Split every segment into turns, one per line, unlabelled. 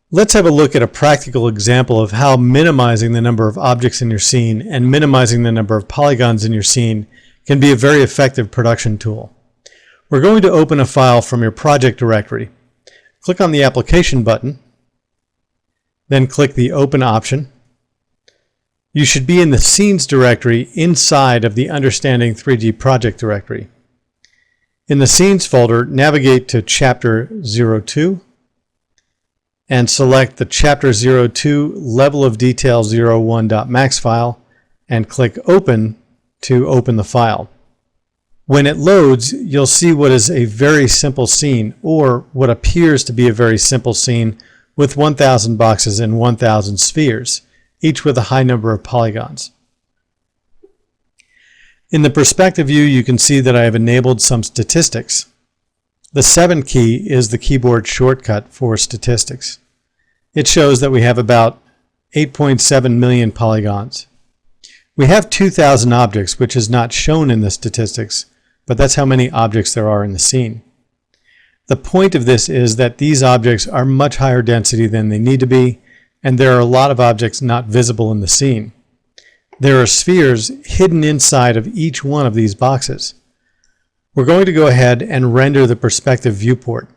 Let's have a look at a practical example of how minimizing the number of objects in your scene and minimizing the number of polygons in your scene can be a very effective production tool. We're going to open a file from your project directory. Click on the Application button, then click the Open option. You should be in the Scenes directory inside of the Understanding 3D project directory. In the Scenes folder, navigate to Chapter 02 and select the Chapter 02 Level of Detail 01.max file and click Open to open the file. When it loads, you'll see what is a very simple scene, or what appears to be a very simple scene with 1,000 boxes and 1,000 spheres, each with a high number of polygons. In the perspective view, you can see that I have enabled some statistics. The 7 key is the keyboard shortcut for statistics. It shows that we have about 8.7 million polygons. We have 2,000 objects, which is not shown in the statistics, but that's how many objects there are in the scene. The point of this is that these objects are much higher density than they need to be, and there are a lot of objects not visible in the scene. There are spheres hidden inside of each one of these boxes. We're going to go ahead and render the perspective viewport.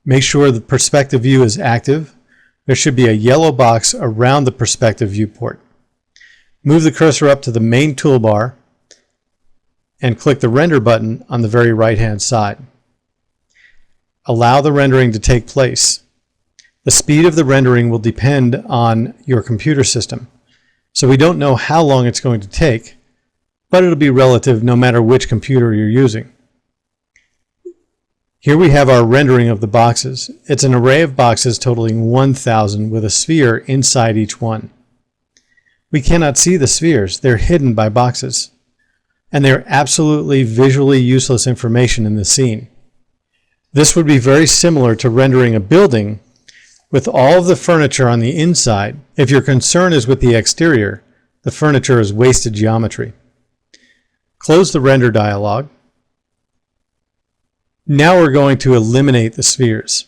Make sure the perspective view is active. There should be a yellow box around the perspective viewport. Move the cursor up to the main toolbar and click the Render button on the very right-hand side. Allow the rendering to take place. The speed of the rendering will depend on your computer system, so we don't know how long it's going to take, but it'll be relative no matter which computer you're using. Here we have our rendering of the boxes. It's an array of boxes totaling 1,000 with a sphere inside each one. We cannot see the spheres. They're hidden by boxes, and they're absolutely visually useless information in the scene. This would be very similar to rendering a building with all of the furniture on the inside. If your concern is with the exterior, the furniture is wasted geometry. Close the render dialog. Now we're going to eliminate the spheres.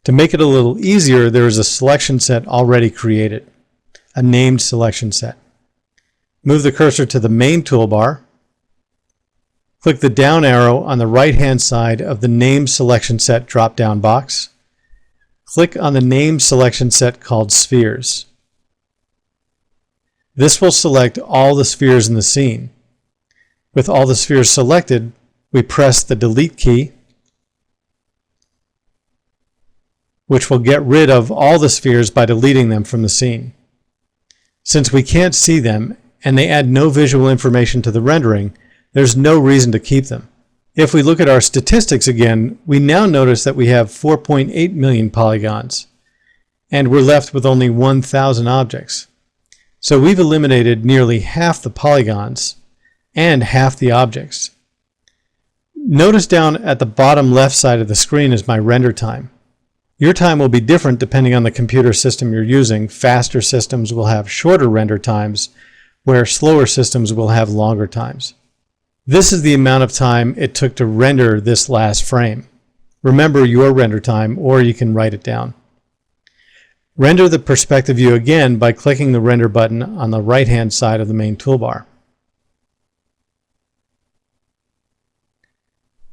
To make it a little easier, there is a selection set already created, a named selection set. Move the cursor to the main toolbar. Click the down arrow on the right-hand side of the Name Selection Set drop-down box. Click on the name selection set called Spheres. This will select all the spheres in the scene. With all the spheres selected, we press the Delete key, which will get rid of all the spheres by deleting them from the scene. Since we can't see them and they add no visual information to the rendering, there's no reason to keep them. If we look at our statistics again, we now notice that we have 4.8 million polygons, and we're left with only 1,000 objects. So we've eliminated nearly half the polygons and half the objects. Notice down at the bottom left side of the screen is my render time. Your time will be different depending on the computer system you're using. Faster systems will have shorter render times, where slower systems will have longer times. This is the amount of time it took to render this last frame. Remember your render time, or you can write it down. Render the perspective view again by clicking the Render button on the right-hand side of the main toolbar.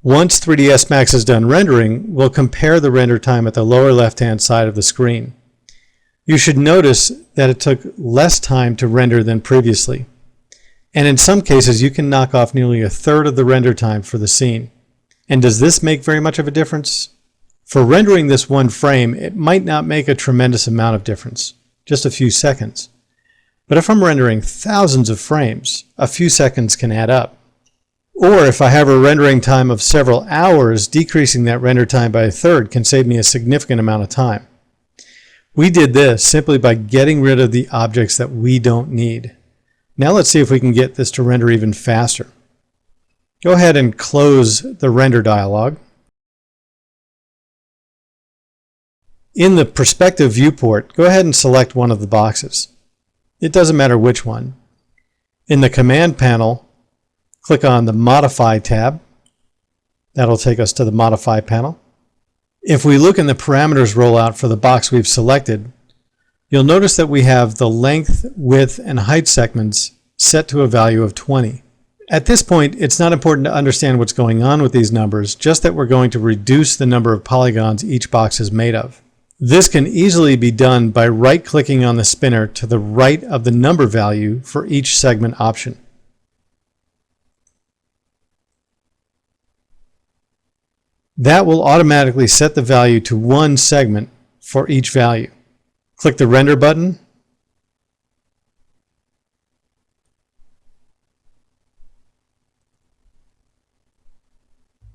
Once 3ds Max is done rendering, we'll compare the render time at the lower left-hand side of the screen. You should notice that it took less time to render than previously. And in some cases, you can knock off nearly a third of the render time for the scene. And does this make very much of a difference? For rendering this one frame, it might not make a tremendous amount of difference, just a few seconds. But if I'm rendering thousands of frames, a few seconds can add up. Or if I have a rendering time of several hours, decreasing that render time by a third can save me a significant amount of time. We did this simply by getting rid of the objects that we don't need. Now let's see if we can get this to render even faster. Go ahead and close the render dialog. In the perspective viewport, go ahead and select one of the boxes. It doesn't matter which one. In the command panel, click on the Modify tab. That'll take us to the Modify panel. If we look in the parameters rollout for the box we've selected, you'll notice that we have the length, width, and height segments set to a value of 20. At this point, it's not important to understand what's going on with these numbers, just that we're going to reduce the number of polygons each box is made of. This can easily be done by right-clicking on the spinner to the right of the number value for each segment option. That will automatically set the value to one segment for each value. Click the Render button.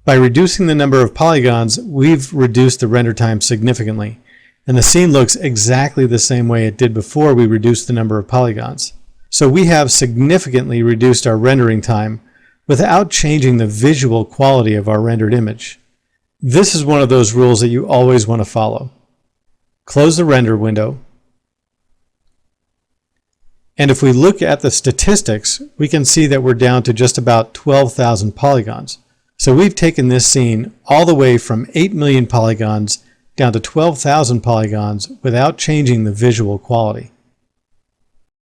By reducing the number of polygons, we've reduced the render time significantly, and the scene looks exactly the same way it did before we reduced the number of polygons. So we have significantly reduced our rendering time without changing the visual quality of our rendered image. This is one of those rules that you always want to follow. Close the render window. And if we look at the statistics, we can see that we're down to just about 12,000 polygons. So we've taken this scene all the way from 8 million polygons down to 12,000 polygons without changing the visual quality.